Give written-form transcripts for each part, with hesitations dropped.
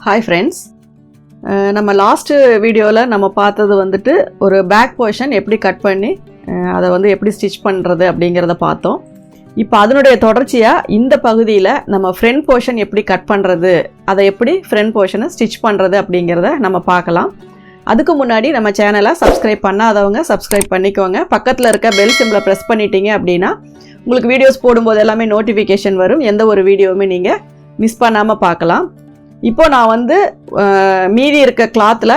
Hi friends, நம்ம last வீடியோவில் நம்ம பார்த்தது வந்துட்டு ஒரு பேக் போர்ஷன் எப்படி கட் பண்ணி அதை வந்து எப்படி ஸ்டிச் பண்ணுறது அப்படிங்கிறத பார்த்தோம். இப்போ அதனுடைய தொடர்ச்சியாக இந்த பகுதியில் நம்ம ஃப்ரண்ட் போர்ஷன் எப்படி கட் பண்ணுறது, அதை எப்படி ஃப்ரண்ட் போர்ஷனை ஸ்டிச் பண்ணுறது அப்படிங்கிறத நம்ம பார்க்கலாம். அதுக்கு முன்னாடி நம்ம சேனலை சப்ஸ்கிரைப் பண்ணாதவங்க சப்ஸ்கிரைப் பண்ணிக்கோங்க. பக்கத்தில் இருக்க பெல் சிம்பிளை ப்ரெஸ் பண்ணிட்டீங்க அப்படின்னா உங்களுக்கு வீடியோஸ் போடும்போது எல்லாமே நோட்டிஃபிகேஷன் வரும். எந்த ஒரு வீடியோவுமே நீங்கள் மிஸ் பண்ணாமல் பார்க்கலாம். இப்போ நான் வந்து மீதி இருக்க கிளாத்தில்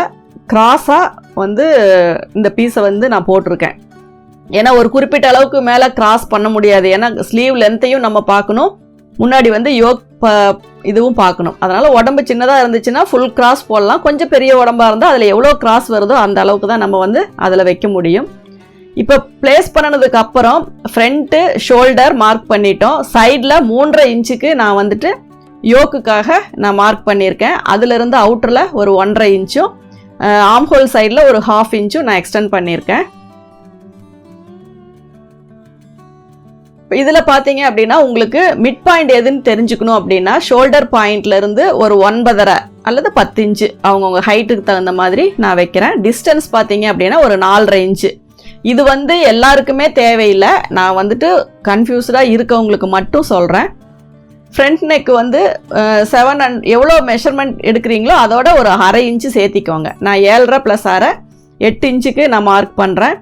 கிராஸாக வந்து இந்த பீஸை வந்து நான் போட்டிருக்கேன். ஏன்னா ஒரு குறிப்பிட்ட அளவுக்கு மேலே கிராஸ் பண்ண முடியாது. ஏன்னா ஸ்லீவ் லென்த்தையும் நம்ம பார்க்கணும், முன்னாடி வந்து யோக் இதுவும் பார்க்கணும். அதனால் உடம்பு சின்னதாக இருந்துச்சுன்னா ஃபுல் கிராஸ் போடலாம். கொஞ்சம் பெரிய உடம்பாக இருந்தால் அதில் எவ்வளோ கிராஸ் வருதோ அந்த அளவுக்கு தான் நம்ம வந்து அதில் வைக்க முடியும். இப்போ பிளேஸ் பண்ணினதுக்கு அப்புறம் ஃப்ரண்ட்டு ஷோல்டர் மார்க் பண்ணிட்டோம். சைடில் 3.5 இன்ச்சுக்கு நான் வந்துட்டு யோக்குக்காக நான் மார்க் பண்ணியிருக்கேன். அதிலிருந்து அவுட்டரில் ஒரு 1.5 இன்ச்சும் ஆம்ஹோல் சைடில் ஒரு 1/2 இன்ச்சும் நான் எக்ஸ்டெண்ட் பண்ணியிருக்கேன். இப்போ இதில் பார்த்தீங்க அப்படின்னா உங்களுக்கு மிட் பாயிண்ட் எதுன்னு தெரிஞ்சுக்கணும் அப்படின்னா ஷோல்டர் பாயிண்ட்லேருந்து ஒரு 9.5 அல்லது 10 இன்ச்சு அவங்கவுங்க ஹைட்டுக்கு தகுந்த மாதிரி நான் வைக்கிறேன். டிஸ்டன்ஸ் பார்த்தீங்க அப்படின்னா ஒரு 4.5 இன்ச்சு. இது வந்து எல்லாருக்குமே தேவையில்லை, நான் வந்துட்டு கன்ஃபியூஸ்டாக இருக்கவங்களுக்கு மட்டும் சொல்கிறேன். ஃப்ரண்ட் நெக் வந்து 7 எவ்வளோ மெஷர்மெண்ட் எடுக்கிறீங்களோ அதோட ஒரு 1/2 இன்ச்சு சேர்த்திக்கோங்க. நான் 7.5 + 1/2 8 இன்ச்சுக்கு நான் மார்க் பண்ணுறேன்.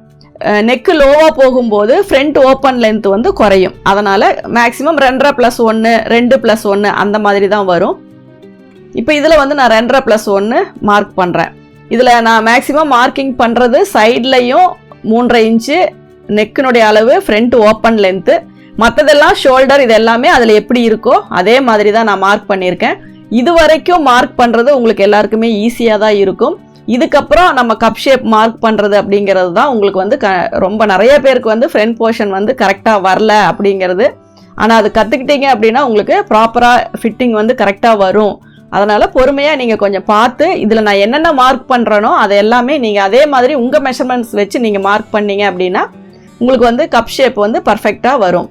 நெக்கு லோவாக போகும்போது ஃப்ரண்ட் ஓப்பன் லென்த் வந்து குறையும். அதனால் மேக்ஸிமம் 2.5 + 1 2 + 1 அந்த மாதிரி தான் வரும். இப்போ இதில் வந்து நான் 2.5 + 1 மார்க் பண்ணுறேன். இதில் நான் மேக்ஸிமம் மார்க்கிங் பண்ணுறது சைட்லையும் 3.5 இன்ச்சு நெக்கினுடைய அளவு, ஃப்ரண்ட் ஓப்பன் லென்த்து, மற்றதெல்லாம் ஷோல்டர், இது எல்லாமே அதில் எப்படி இருக்கோ அதே மாதிரி தான் நான் மார்க் பண்ணியிருக்கேன். இது வரைக்கும் மார்க் பண்ணுறது உங்களுக்கு எல்லாருக்குமே ஈஸியாக தான் இருக்கும். இதுக்கப்புறம் நம்ம கப் ஷேப் மார்க் பண்ணுறது அப்படிங்கிறது தான் உங்களுக்கு வந்து ரொம்ப நிறைய பேருக்கு வந்து ஃப்ரண்ட் போர்ஷன் வந்து கரெக்டாக வரல அப்படிங்கிறது. ஆனால் அது கற்றுக்கிட்டீங்க அப்படின்னா உங்களுக்கு ப்ராப்பராக ஃபிட்டிங் வந்து கரெக்டாக வரும். அதனால் பொறுமையாக நீங்கள் கொஞ்சம் பார்த்து இதில் நான் என்னென்ன மார்க் பண்ணுறேனோ அதை எல்லாமே நீங்கள் அதே மாதிரி உங்கள் மெஷர்மெண்ட்ஸ் வச்சு நீங்கள் மார்க் பண்ணீங்க அப்படின்னா உங்களுக்கு வந்து கப் ஷேப் வந்து பர்ஃபெக்டாக வரும்.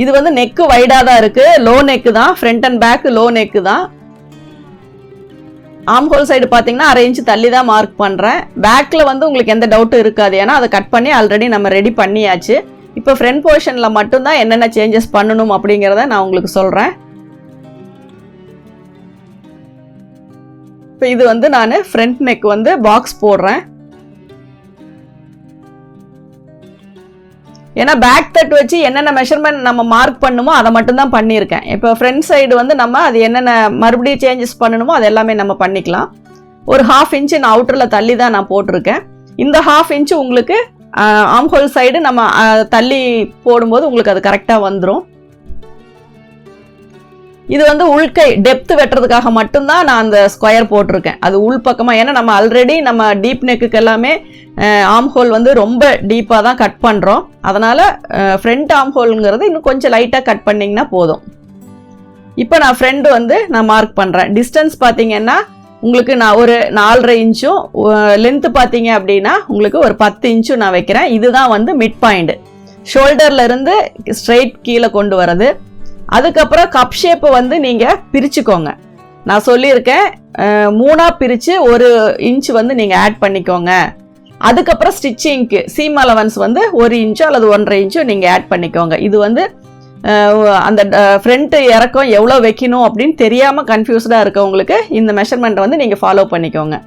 இது வந்து நெக்கு வைடாக தான் இருக்குது, லோ நெக்கு தான், front and back low neck தான். ஆம்ஹோல் சைடு பார்த்தீங்கன்னா 1/2 இன்ச்சு தள்ளி தான் மார்க் பண்ணுறேன். பேக்கில் வந்து உங்களுக்கு எந்த டவுட்டும் இருக்காது, ஏன்னா அதை கட் பண்ணி ஆல்ரெடி நம்ம ரெடி பண்ணியாச்சு. இப்போ ஃப்ரண்ட் போர்ஷனில் மட்டும்தான் என்னென்ன சேஞ்சஸ் பண்ணணும் அப்படிங்கிறத நான் உங்களுக்கு சொல்கிறேன். இப்போ இது வந்து நான் ஃப்ரண்ட் நெக் வந்து பாக்ஸ் போடுறேன். ஏன்னா பேக் தட் வச்சு என்னென்ன மெஷர்மெண்ட் நம்ம மார்க் பண்ணுமோ அதை மட்டும்தான் பண்ணியிருக்கேன். இப்போ ஃப்ரண்ட் சைடு வந்து நம்ம அது என்னென்ன மறுபடியும் சேஞ்சஸ் பண்ணணுமோ அது எல்லாமே நம்ம பண்ணிக்கலாம். ஒரு 1/2 இன்ச்சு நான் அவுட்டரில் தள்ளி தான் நான் போட்டிருக்கேன். இந்த 1/2 இன்ச்சு உங்களுக்கு ஆம்ஹோல் சைடு நம்ம தள்ளி போடும்போது உங்களுக்கு அது கரெக்டாக வந்துடும். இது வந்து உள்கை டெப்த் வெட்டுறதுக்காக மட்டும்தான் நான் அந்த ஸ்கொயர் போட்டிருக்கேன். அது உள் பக்கமாக, ஏன்னா நம்ம ஆல்ரெடி நம்ம டீப் நெக்குக்கு எல்லாமே ஆம்ஹோல் வந்து ரொம்ப டீப்பாக தான் கட் பண்ணுறோம். அதனால் ஃப்ரண்ட் ஆம்ஹோலுங்கிறது இன்னும் கொஞ்சம் லைட்டாக கட் பண்ணிங்கன்னா போதும். இப்போ நான் ஃப்ரண்ட் வந்து நான் மார்க் பண்ணுறேன். டிஸ்டன்ஸ் பார்த்தீங்கன்னா உங்களுக்கு நான் ஒரு 4.5 இன்ச்சும், லென்த்து பார்த்தீங்க அப்படின்னா உங்களுக்கு ஒரு 10 இன்ச்சும் நான் வைக்கிறேன். இதுதான் வந்து மிட் பாயிண்ட், ஷோல்டர்லேருந்து ஸ்ட்ரெயிட் கீழே கொண்டு வரது. அதுக்கப்புறம் கப் ஷேப்பை வந்து நீங்கள் பிரிச்சுக்கோங்க. நான் சொல்லியிருக்கேன் 3ஆக பிரித்து 1 இன்ச்சு வந்து நீங்கள் ஆட் பண்ணிக்கோங்க. அதுக்கப்புறம் ஸ்டிச்சிங்க்கு சீம் அலவன்ஸ் வந்து 1 இன்ச்சோ அல்லது 1.5 இன்ச்சோ நீங்கள் ஆட் பண்ணிக்கோங்க. இது வந்து அந்த ஃப்ரண்ட்டு இறக்கம் எவ்வளோ வைக்கணும் அப்படின்னு தெரியாமல் கன்ஃபியூஸ்டாக இருக்கவங்களுக்கு இந்த மெஷர்மெண்ட்டை வந்து நீங்கள் ஃபாலோ பண்ணிக்கோங்க.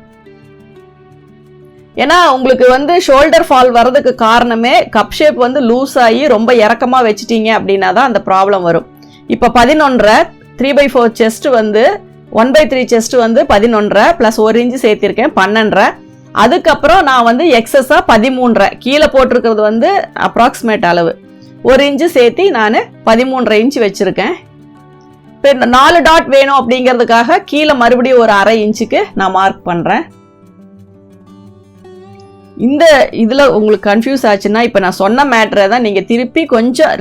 ஏன்னா உங்களுக்கு வந்து ஷோல்டர் ஃபால் வர்றதுக்கு காரணமே கப் ஷேப் வந்து லூஸ் ஆகி ரொம்ப இறக்கமாக வச்சிட்டீங்க அப்படின்னா தான் அந்த ப்ராப்ளம் வரும். இப்போ 11.5 3/4 செஸ்ட் வந்து 1/3 செஸ்ட் வந்து 11.5 + 1 இன்ச்சு சேர்த்திருக்கேன் 12.5. அதுக்கப்புறம் நான் வந்து எக்ஸஸாக 13.5 கீழே போட்டிருக்கிறது வந்து அப்ராக்சிமேட் அளவு 1 இன்ச்சு சேர்த்தி நான் 13.5 இன்ச்சு வச்சுருக்கேன். இப்போ 4 டாட் வேணும் அப்படிங்கிறதுக்காக கீழே மறுபடியும் ஒரு 1/2 இன்ச்சுக்கு நான் மார்க் பண்ணுறேன். இந்த இதில் உங்களுக்கு கன்ஃபியூஸ் ஆச்சுன்னா இப்போ நான் சொன்ன மேட்டரை தான் நீங்கள் திருப்பி கொஞ்சம்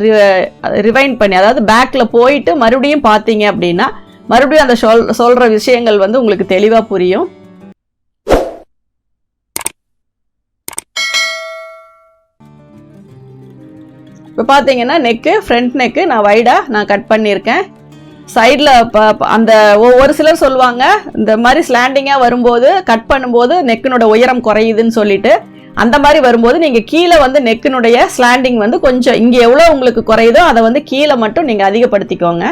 ரிவைண்ட் பண்ணி, அதாவது பேக்கில் போயிட்டு மறுபடியும் பார்த்தீங்க அப்படின்னா மறுபடியும் அந்த சொல்கிற விஷயங்கள் வந்து உங்களுக்கு தெளிவாக புரியும். இப்போ பார்த்தீங்கன்னா நெக்கு, ஃப்ரண்ட் நெக்கு நான் வைடாக நான் கட் பண்ணியிருக்கேன். சைடில் அந்த ஒரு சிலர் சொல்லுவாங்க இந்த மாதிரி ஸ்லாண்டிங்காக வரும்போது கட் பண்ணும்போது நெக்கினோட உயரம் குறையுதுன்னு சொல்லிட்டு, அந்த மாதிரி வரும்போது நீங்கள் கீழே வந்து நெக்கினுடைய ஸ்லாண்டிங் வந்து கொஞ்சம் இங்கே எவ்வளோ உங்களுக்கு குறையுதோ அதை வந்து கீழே மட்டும் நீங்கள் அதிகப்படுத்திக்கோங்க.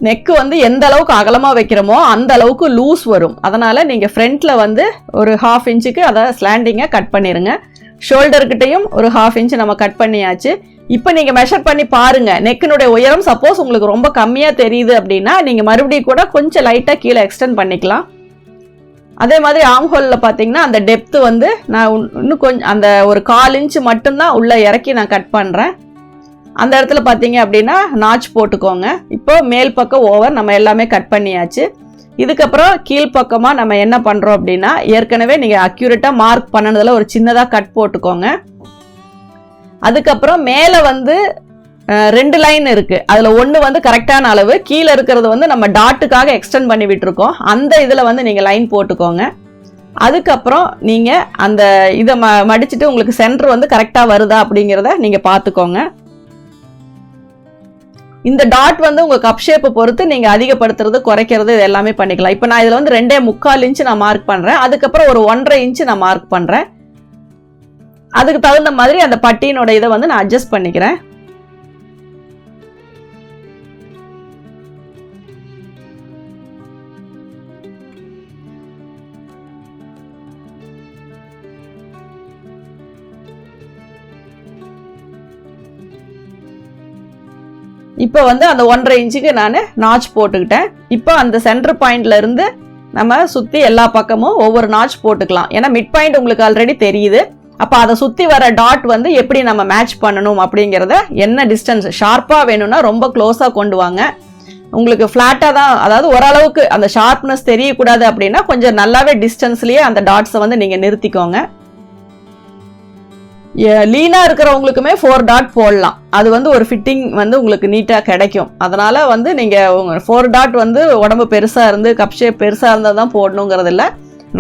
நெக்கு வந்து எந்த அளவுக்கு அகலமாக வைக்கிறோமோ அந்த அளவுக்கு லூஸ் வரும். அதனால் நீங்கள் ஃப்ரண்ட்டில் வந்து ஒரு 1/2 இன்ச்சுக்கு அதை ஸ்லாண்டிங்கை கட் பண்ணிடுங்க. ஷோல்டர்கிட்டையும் ஒரு 1/2 இன்ச்சு நம்ம கட் பண்ணியாச்சு. இப்போ நீங்கள் மெஷர் பண்ணி பாருங்கள், நெக்கினுடைய உயரம் சப்போஸ் உங்களுக்கு ரொம்ப கம்மியாக தெரியுது அப்படின்னா நீங்கள் மறுபடியும் கூட கொஞ்சம் லைட்டாக கீழே எக்ஸ்டெண்ட் பண்ணிக்கலாம். அதே மாதிரி ஆர்ம் ஹோலில் பார்த்தீங்கன்னா அந்த டெப்த்து வந்து நான் இன்னும் கொஞ்சம் அந்த ஒரு 1/4 இன்ச்சு மட்டும்தான் உள்ளே இறக்கி நான் கட் பண்ணுறேன். அந்த இடத்துல பார்த்தீங்க அப்படின்னா நாச் போட்டுக்கோங்க. இப்போ மேல் பக்கம் ஓவர் நம்ம எல்லாமே கட் பண்ணியாச்சு. இதுக்கப்புறம் கீழ்ப்பக்கமாக நம்ம என்ன பண்ணுறோம் அப்படின்னா, ஏற்கனவே நீங்கள் அக்யூரேட்டாக மார்க் பண்ணதில் ஒரு சின்னதாக கட் போட்டுக்கோங்க. அதுக்கப்புறம் மேலே வந்து 2 லைன் இருக்குது. அதில் ஒன்று வந்து கரெக்டான அளவு, கீழே இருக்கிறது வந்து நம்ம டாட்டுக்காக எக்ஸ்டெண்ட் பண்ணி விட்டுருக்கோம். அந்த இதில் வந்து நீங்கள் லைன் போட்டுக்கோங்க. அதுக்கப்புறம் நீங்கள் அந்த இதை மடிச்சுட்டு உங்களுக்கு சென்டர் வந்து கரெக்டாக வருதா அப்படிங்கிறத நீங்கள் பார்த்துக்கோங்க. இந்த டாட் வந்து உங்கள் கப் ஷேப்பை பொறுத்து நீங்கள் அதிகப்படுத்துறது குறைக்கிறது இது எல்லாமே பண்ணிக்கலாம். இப்போ நான் இதில் வந்து 2.25 இன்ச்சு நான் மார்க் பண்ணுறேன். அதுக்கப்புறம் ஒரு 1.5 இன்ச்சு நான் மார்க் பண்ணுறேன். அதுக்கு தகுந்த மாதிரி அந்த பட்டியினோட இதை வந்து நான் அட்ஜஸ்ட் பண்ணிக்கிறேன். இப்போ வந்து அந்த 1.5 இன்ச்சுக்கு நான் நாச் போட்டுக்கிட்டேன். இப்போ அந்த சென்டர் பாயிண்ட்ல இருந்து நம்ம சுற்றி எல்லா பக்கமும் ஒவ்வொரு நாச் போட்டுக்கலாம். ஏன்னா மிட் பாயிண்ட் உங்களுக்கு ஆல்ரெடி தெரியுது. அப்போ அதை சுற்றி வர டாட் வந்து எப்படி நம்ம மேட்ச் பண்ணணும் அப்படிங்கிறத, என்ன டிஸ்டன்ஸ் ஷார்ப்பாக வேணும்னா ரொம்ப க்ளோஸாக கொண்டு வாங்க. உங்களுக்கு ஃப்ளாட்டாக தான், அதாவது ஓரளவுக்கு அந்த ஷார்ப்னஸ் தெரியக்கூடாது அப்படின்னா கொஞ்சம் நல்லாவே டிஸ்டன்ஸ்லேயே அந்த டாட்ஸை வந்து நீங்கள் நிறுத்திக்கோங்க. லீனாக இருக்கிறவங்களுக்குமே 4 டாட் போடலாம். அது வந்து ஒரு ஃபிட்டிங் வந்து உங்களுக்கு நீட்டாக கிடைக்கும். அதனால் வந்து நீங்கள் 4 டாட் வந்து உடம்பு பெருசாக இருந்து கப் ஷேப் பெருசாக இருந்தால் தான் போடணுங்கிறது இல்லை.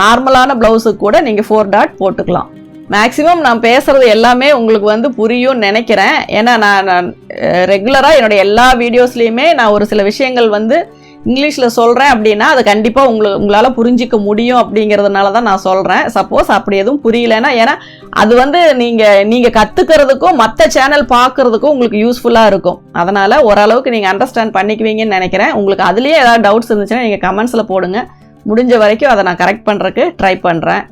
நார்மலான ப்ளவுஸுக்கு கூட நீங்கள் 4 டாட் போட்டுக்கலாம். மேக்ஸிமம் நான் பேசுகிறது எல்லாமே உங்களுக்கு வந்து புரியும்னு நினைக்கிறேன். ஏன்னா நான் ரெகுலராக என்னுடைய எல்லா வீடியோஸ்லேயுமே நான் ஒரு சில விஷயங்கள் வந்து இங்கிலீஷில் சொல்கிறேன் அப்படின்னா அது கண்டிப்பாக உங்களால் புரிஞ்சிக்க முடியும் அப்படிங்கிறதுனால தான் நான் சொல்கிறேன். சப்போஸ் அப்படி எதுவும் புரியலைன்னா, ஏன்னா அது வந்து நீங்கள் கற்றுக்கிறதுக்கும் மற்ற சேனல் பார்க்குறதுக்கும் உங்களுக்கு யூஸ்ஃபுல்லாக இருக்கும். அதனால் ஓரளவுக்கு நீங்கள் அண்டர்ஸ்டாண்ட் பண்ணிக்குவீங்கன்னு நினைக்கிறேன். உங்களுக்கு அதுலேயே ஏதாவது டவுட்ஸ் இருந்துச்சுன்னா நீங்கள் கமெண்ட்ஸில் போடுங்க. முடிஞ்ச வரைக்கும் அதை நான் கரெக்ட் பண்ணுறதுக்கு ட்ரை பண்ணுறேன்.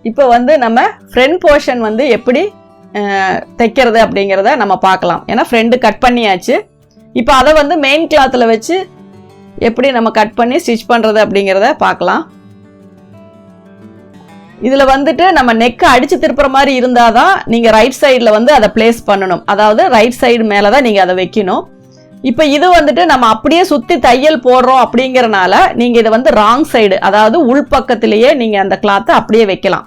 இப்போ வந்து நம்ம ஃப்ரண்ட் போர்ஷன் வந்து எப்படி தைக்கிறது அப்படிங்கிறத நம்ம பார்க்கலாம். ஏன்னா ஃப்ரெண்டு கட் பண்ணியாச்சு. இப்போ அதை வந்து மெயின் கிளாத்தில் வச்சு எப்படி நம்ம கட் பண்ணி ஸ்டிச் பண்ணுறது அப்படிங்கிறத பார்க்கலாம். இதில் வந்துட்டு நம்ம நெக்கை அடித்து திருப்புற மாதிரி இருந்தால் தான் நீங்கள் ரைட் சைடில் வந்து அதை பிளேஸ் பண்ணணும். அதாவது ரைட் சைடு மேலே தான் நீங்கள் அதை வைக்கணும். இப்போ இது வந்துட்டு நம்ம அப்படியே சுற்றி தையல் போடுறோம் அப்படிங்கிறனால நீங்கள் இதை வந்து ராங் சைடு, அதாவது உள்பக்கத்திலேயே நீங்கள் அந்த கிளாத்தை அப்படியே வைக்கலாம்.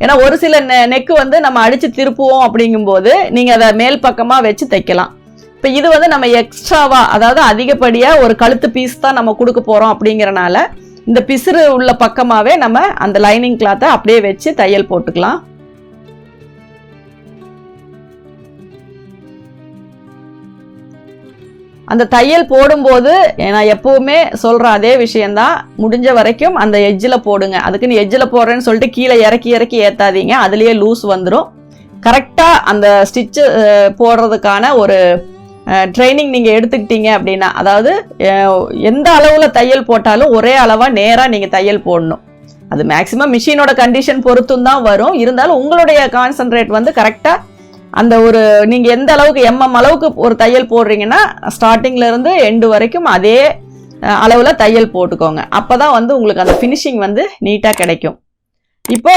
ஏன்னா ஒரு சில நெக்கு வந்து நம்ம அடித்து திருப்புவோம் அப்படிங்கும்போது நீங்கள் அதை மேல் பக்கமாக வச்சு தைக்கலாம். இப்போ இது வந்து நம்ம எக்ஸ்ட்ராவாக, அதாவது அதிகப்படியாக ஒரு கழுத்து பீஸ் தான் நம்ம கொடுக்க போகிறோம் அப்படிங்கிறனால இந்த பிசுறு உள்ள பக்கமாகவே நம்ம அந்த லைனிங் கிளாத்தை அப்படியே வச்சு தையல் போட்டுக்கலாம். அந்த தையல் போடும்போது நான் எப்போவுமே சொல்கிற அதே விஷயந்தான், முடிஞ்ச வரைக்கும் அந்த எட்ஜில் போடுங்க. அதுக்குன்னு எட்ஜில் போடுறேன்னு சொல்லிட்டு கீழே இறக்கி ஏற்றாதீங்க, அதுலேயே லூஸ் வந்துடும். கரெக்டாக அந்த ஸ்டிச்சு போடுறதுக்கான ஒரு ட்ரைனிங் நீங்கள் எடுத்துக்கிட்டீங்க அப்படின்னா, அதாவது எந்த அளவில் தையல் போட்டாலும் ஒரே அளவாக நேராக நீங்கள் தையல் போடணும். அது மேக்ஸிமம் மிஷினோட கண்டிஷன் பொறுத்தும் தான் வரும். இருந்தாலும் உங்களுடைய கான்சன்ட்ரேட் வந்து கரெக்டாக அந்த ஒரு நீங்கள் எந்த அளவுக்கு அளவுக்கு ஒரு தையல் போடுறீங்கன்னா ஸ்டார்டிங்லேருந்து எண்டு வரைக்கும் அதே அளவில் தையல் போட்டுக்கோங்க. அப்போ தான் வந்து உங்களுக்கு அந்த ஃபினிஷிங் வந்து நீட்டாக கிடைக்கும். இப்போ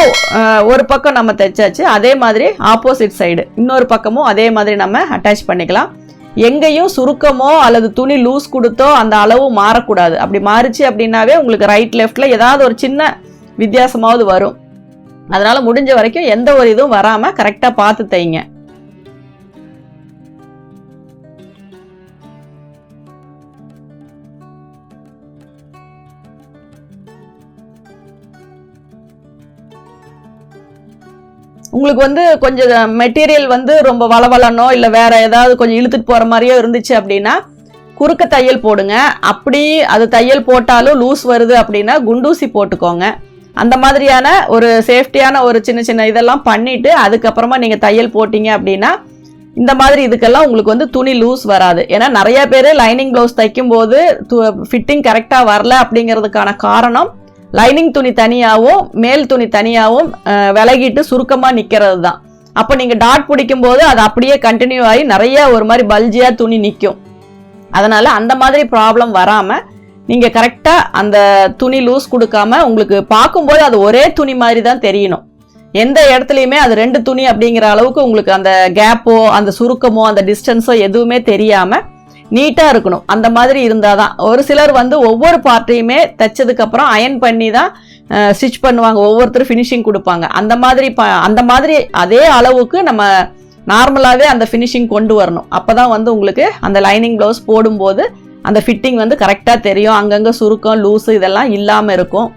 ஒரு பக்கம் நம்ம தைச்சாச்சு. அதே மாதிரி ஆப்போசிட் சைடு இன்னொரு பக்கமும் அதே மாதிரி நம்ம அட்டாச் பண்ணிக்கலாம். எங்கேயும் சுருக்கமோ அல்லது துணி லூஸ் கொடுத்தோ அந்த அளவு மாறக்கூடாது. அப்படி மாறிச்சு அப்படின்னாவே உங்களுக்கு ரைட் லெஃப்ட்ல ஏதாவது ஒரு சின்ன வித்தியாசமாவது வரும். அதனால முடிஞ்ச வரைக்கும் எந்த ஒரு இதுவும் வராம கரெக்டா பார்த்து தைங்க. உங்களுக்கு வந்து கொஞ்சம் மெட்டீரியல் வந்து ரொம்ப வளவளனோ இல்லை வேற ஏதாவது கொஞ்சம் இழுத்துட்டு போற மாதிரியோ இருந்துச்சு அப்படின்னா குறுக்க தையல் போடுங்க. அப்படி அது தையல் போட்டாலும் லூஸ் வருது அப்படின்னா குண்டூசி போட்டுக்கோங்க. அந்த மாதிரியான ஒரு சேஃப்டியான ஒரு சின்ன சின்ன இதெல்லாம் பண்ணிட்டு அதுக்கப்புறமா நீங்க தையல் போட்டீங்க அப்படின்னா இந்த மாதிரி இதுக்கெல்லாம் உங்களுக்கு வந்து துணி லூஸ் வராது. ஏன்னா நிறைய பேர் லைனிங் பிளவுஸ் தைக்கும் போது ஃபிட்டிங் கரெக்டா வரல அப்படிங்கிறதுக்கான காரணம் லைனிங் துணி தனியாகவும் மேல் துணி தனியாகவும் விலகிட்டு சுருக்கமாக நிற்கிறது தான். அப்போ நீங்கள் டாட் பிடிக்கும் போது அது அப்படியே கண்டினியூ ஆகி நிறைய ஒரு மாதிரி பல்ஜியாக துணி நிற்கும். அதனால் அந்த மாதிரி ப்ராப்ளம் வராமல் நீங்கள் கரெக்டாக அந்த துணி லூஸ் கொடுக்காம உங்களுக்கு பார்க்கும்போது அது ஒரே துணி மாதிரி தான் தெரியணும். எந்த இடத்துலையுமே அது 2 துணி அப்படிங்கிற அளவுக்கு உங்களுக்கு அந்த கேப்போ அந்த சுருக்கமோ அந்த டிஸ்டன்ஸோ எதுவுமே தெரியாமல் நீட்டாக இருக்கணும். அந்த மாதிரி இருந்தால் தான். ஒரு சிலர் வந்து ஒவ்வொரு பார்ட்டையுமே தைச்சதுக்கப்புறம் அயன் பண்ணி தான் ஸ்டிச் பண்ணுவாங்க. ஒவ்வொருத்தரும் ஃபினிஷிங் கொடுப்பாங்க. அந்த மாதிரி அதே அளவுக்கு நம்ம நார்மலாகவே அந்த ஃபினிஷிங் கொண்டு வரணும். அப்போ தான் வந்து உங்களுக்கு அந்த லைனிங் ப்ளவுஸ் போடும்போது அந்த ஃபிட்டிங் வந்து கரெக்டாக தெரியும். அங்கங்கே சுருக்கம் லூஸு இதெல்லாம் இல்லாமல் இருக்கும்.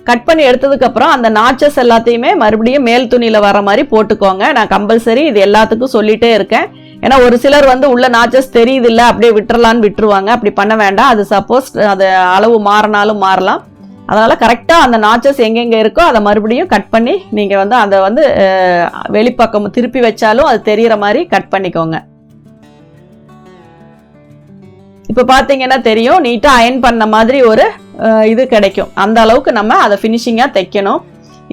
கட் பண்ணி எடுத்ததுக்கப்புறம் அந்த நாச்சஸ் எல்லாத்தையுமே மறுபடியும் மேல் துணியில் வர மாதிரி போட்டுக்கோங்க. நான் கம்பல்சரி இது எல்லாத்துக்கும் சொல்லிகிட்டே இருக்கேன். ஏன்னா ஒரு சிலர் வந்து உள்ள நாச்சஸ் தெரியுது இல்லை அப்படியே விட்டுறலான்னு விட்டுருவாங்க. அப்படி பண்ண வேண்டாம். அது சப்போஸ் அது அளவு மாறினாலும் மாறலாம். அதனால் கரெக்டாக அந்த நாச்சஸ் எங்கெங்கே இருக்கோ அதை மறுபடியும் கட் பண்ணி நீங்கள் வந்து அதை வந்து வெளிப்பக்கம் திருப்பி வச்சாலும் அது தெரிகிற மாதிரி கட் பண்ணிக்கோங்க. இப்போ பார்த்தீங்கன்னா தெரியும் நீட்டாக அயன் பண்ண மாதிரி ஒரு இது கிடைக்கும். அந்த அளவுக்கு நம்ம அதை ஃபினிஷிங்காக தைக்கணும்.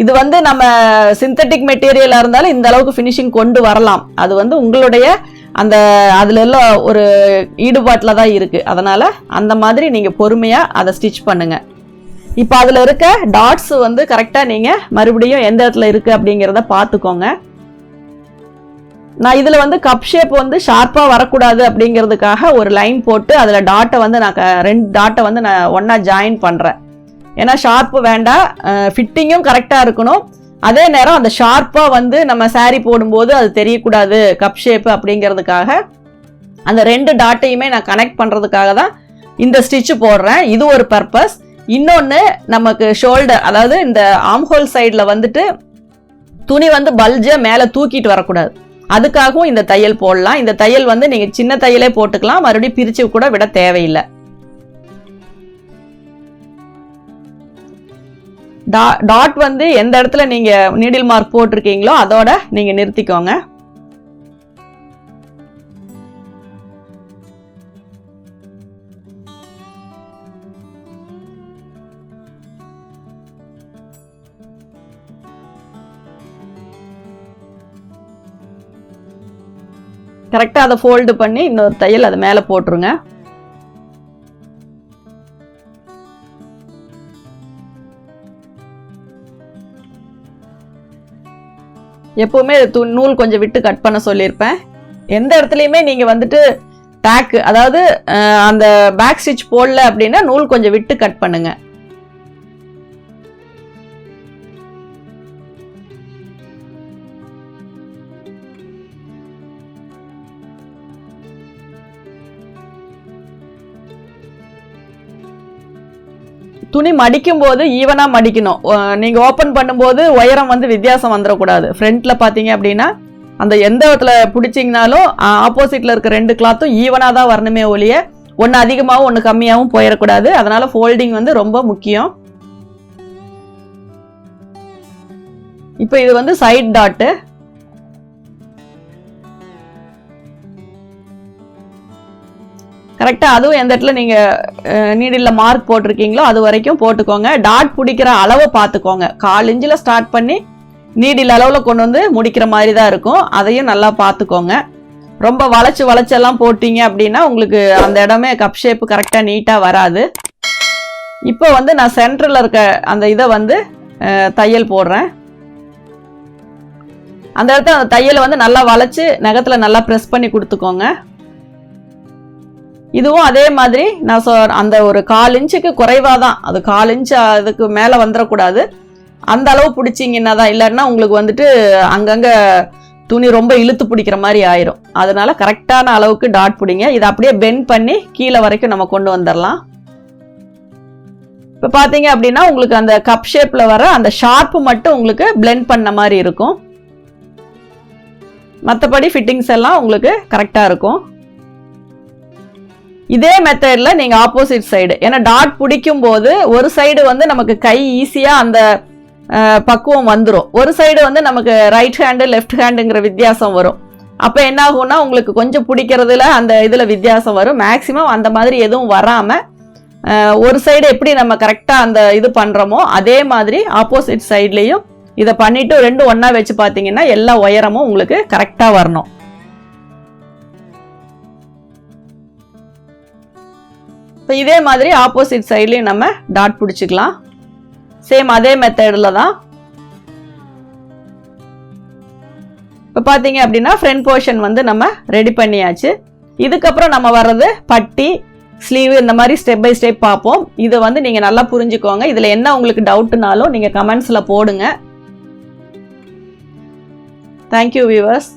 இது வந்து நம்ம சிந்தட்டிக் மெட்டீரியலாக இருந்தாலும் இந்த அளவுக்கு ஃபினிஷிங் கொண்டு வரலாம். அது வந்து உங்களுடைய அந்த அதுல எல்லாம் ஒரு ஈடுபாட்டில் தான் இருக்குது. அதனால் அந்த மாதிரி நீங்கள் பொறுமையாக அதை ஸ்டிச் பண்ணுங்கள். இப்போ அதில் இருக்க டாட்ஸ் வந்து கரெக்டாக நீங்கள் மறுபடியும் எந்த இடத்துல இருக்குது அப்படிங்கிறத பார்த்துக்கோங்க. நான் இதில் வந்து கப் ஷேப் வந்து ஷார்ப்பாக வரக்கூடாது அப்படிங்கிறதுக்காக ஒரு லைன் போட்டு அதில் டாட்டை வந்து நான் 2 டாட்டை வந்து நான் ஒன்றா ஜாயின் பண்ணுறேன். ஏன்னா ஷார்ப்பு வேண்டாம், ஃபிட்டிங்கும் கரெக்டாக இருக்கணும். அதே நேரம் அந்த ஷார்ப்பாக வந்து நம்ம சாரீ போடும்போது அது தெரியக்கூடாது கப் ஷேப்பு அப்படிங்கிறதுக்காக அந்த 2 டாட்டையுமே நான் கனெக்ட் பண்ணுறதுக்காக தான் இந்த ஸ்டிச்சு போடுறேன். இது ஒரு பர்பஸ். இன்னொன்று நமக்கு ஷோல்டர் அதாவது இந்த ஆம்ஹோல் சைடில் வந்துட்டு துணி வந்து பல்ஜை மேலே தூக்கிட்டு வரக்கூடாது. அதுக்காகவும் இந்த தையல் போடலாம். இந்த தையல் வந்து நீங்கள் சின்ன தையலே போட்டுக்கலாம். மறுபடியும் பிரித்து கூட விட தேவையில்லை. டாட் வந்து எந்த இடத்துல நீங்கள் நீடில் மார்க் போட்டிருக்கீங்களோ அதோட நீங்கள் நிறுத்திக்கோங்க. கரெக்டாக அதை ஃபோல்டு பண்ணி இன்னொரு தையல் அது மேலே போட்டுருங்க. எப்போவுமே நூல் கொஞ்சம் விட்டு கட் பண்ண சொல்லியிருப்பேன். எந்த இடத்துலையுமே நீங்கள் வந்துட்டு டேக்கு அதாவது அந்த பேக் ஸ்டிச் போடல அப்படின்னா நூல் கொஞ்சம் விட்டு கட் பண்ணுங்க. துணி மடிக்கும் போது ஈவனா மடிக்கணும். நீங்க ஓபன் பண்ணும்போது உயரம் வந்து வித்தியாசம் வந்துடக்கூடாது. ஃப்ரண்ட்ல பாத்தீங்க அப்படின்னா அந்த எந்த இடத்துல பிடிச்சிங்கனாலும் ஆப்போசிட்ல இருக்க 2 கிளாத்தும் ஈவனா தான் வரணுமே ஒழிய ஒன்று அதிகமாகவும் ஒன்று கம்மியாகவும் போயிடக்கூடாது. அதனால ஃபோல்டிங் வந்து ரொம்ப முக்கியம். இப்போ இது வந்து சைட் டாட்டு. கரெக்டாக அதுவும் எந்த இடத்துல நீங்கள் நீடில் மார்க் போட்டிருக்கீங்களோ அது வரைக்கும் போட்டுக்கோங்க. டாட் பிடிக்கிற அளவை பார்த்துக்கோங்க. 1/4 இன்ச்சில் ஸ்டார்ட் பண்ணி நீடில் அளவில் கொண்டு வந்து முடிக்கிற மாதிரி தான் இருக்கும். அதையும் நல்லா பார்த்துக்கோங்க. ரொம்ப வளைச்செல்லாம் போட்டீங்க அப்படின்னா உங்களுக்கு அந்த இடமே கப் ஷேப்பு கரெக்டாக நீட்டாக வராது. இப்போ வந்து நான் சென்டரில் இருக்க அந்த இதை வந்து தையல் போடுறேன். அந்த இடத்துல அந்த தையலை வந்து நல்லா வளைச்சு நகத்தில் நல்லா ப்ரெஸ் பண்ணி கொடுத்துக்கோங்க. இதுவும் அதே மாதிரி நான் அந்த ஒரு 1/4 இன்ச்சுக்கு குறைவாக தான், அது 1/4 இன்ச்சு அதுக்கு மேலே வந்துடக்கூடாது. அந்த அளவு பிடிச்சிங்கன்னா தான், இல்லைன்னா உங்களுக்கு வந்துட்டு அங்கங்கே துணி ரொம்ப இழுத்து பிடிக்கிற மாதிரி ஆயிரும். அதனால கரெக்டான அளவுக்கு டாட் பிடிங்க. இதை அப்படியே பெண்ட் பண்ணி கீழே வரைக்கும் நம்ம கொண்டு வந்துடலாம். இப்போ பார்த்தீங்க அப்படின்னா உங்களுக்கு அந்த கப் ஷேப்பில் வர அந்த ஷார்ப்பு மட்டும் உங்களுக்கு பிளெண்ட் பண்ண மாதிரி இருக்கும். மற்றபடி ஃபிட்டிங்ஸ் எல்லாம் உங்களுக்கு கரெக்டாக இருக்கும். இதே மெத்தடில் நீங்கள் ஆப்போசிட் சைடு, ஏன்னா டாட் பிடிக்கும் போது ஒரு சைடு வந்து நமக்கு கை ஈஸியாக அந்த பக்குவம் வந்துடும், ஒரு சைடு வந்து நமக்கு ரைட் ஹேண்டு லெஃப்ட் ஹேண்டுங்கிற வித்தியாசம் வரும். அப்போ என்ன ஆகும்னா உங்களுக்கு கொஞ்சம் பிடிக்கிறதுல அந்த இதில் வித்தியாசம் வரும். மேக்ஸிமம் அந்த மாதிரி எதுவும் வராமல் ஒரு சைடு எப்படி நம்ம கரெக்டாக அந்த இது பண்ணுறோமோ அதே மாதிரி ஆப்போசிட் சைட்லேயும் இதை பண்ணிவிட்டு ரெண்டும் ஒன்றா வச்சு பார்த்தீங்கன்னா எல்லா உயரமும் உங்களுக்கு கரெக்டாக வரணும். இப்போ இதே மாதிரி ஆப்போசிட் சைட்லேயும் நம்ம டாட் பிடிச்சிக்கலாம். சேம் அதே மெத்தடில் தான். இப்போ பார்த்தீங்க அப்படின்னா ஃப்ரண்ட் போர்ஷன் வந்து நம்ம ரெடி பண்ணியாச்சு. இதுக்கப்புறம் நம்ம வர்றது பட்டி, ஸ்லீவ், இந்த மாதிரி ஸ்டெப் பை ஸ்டெப் பார்ப்போம். இதை வந்து நீங்கள் நல்லா புரிஞ்சுக்கோங்க. இதில் என்ன உங்களுக்கு டவுட்னாலும் நீங்கள் கமெண்ட்ஸில் போடுங்க. Thank you viewers.